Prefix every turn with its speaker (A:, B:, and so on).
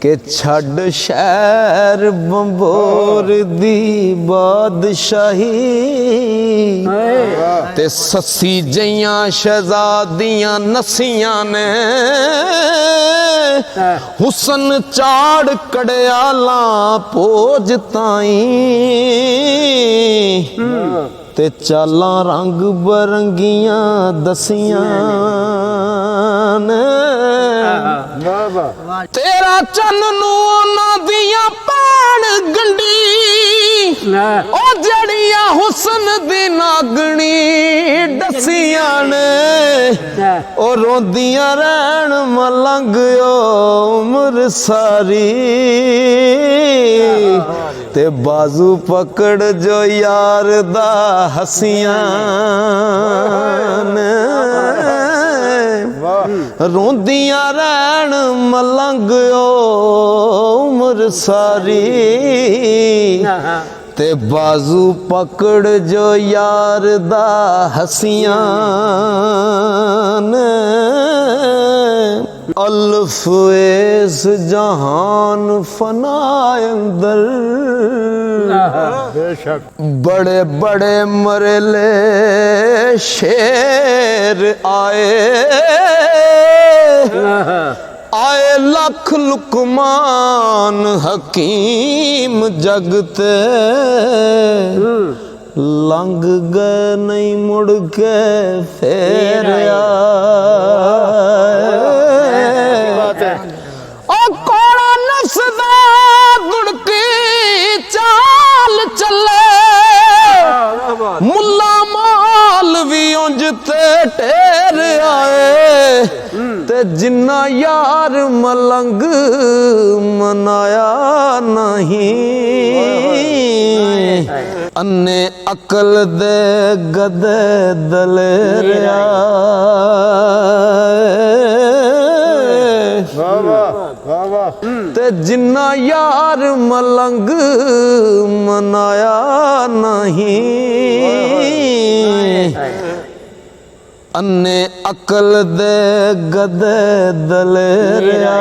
A: कि छड़ शहर बंबोर दी बादशाही ते सस्सी जइयां शहजादियां नसियां ने हुसन चाड़ कड़याला पोज ताई ते चालां रंग बरंगियां दसियां ने तेरा चन नू उन्हां दियां भैण गंढी ओ जड़ियां हुसन दी नागणी दसियां ने ओ रोंदियां रहन मलंग उम्र सारी ते बाजू पकड़ जो यार दा हसियां ने रोंदियां रहन मलंग उम्र सारी ते बाजू पकड़ जो यार दा हसियां ने अल्फ एस जहान फनाए अंदर बड़े बड़े मरले शेर आए लख लुकमान हकीम जगते लंघ गए नहीं मुड़ के फेर कोड़ा नसदा दुड़की चाल चले मुल्ला माल भी उंज ते ढेर आए ते जिन्ना यार मलंग मनाया नहीं अन्ने अकल दे गदे दलेरिया ते जिन्ना यार मलंग मनाया नहीं अन्ने अकल दे गदे दलेरिया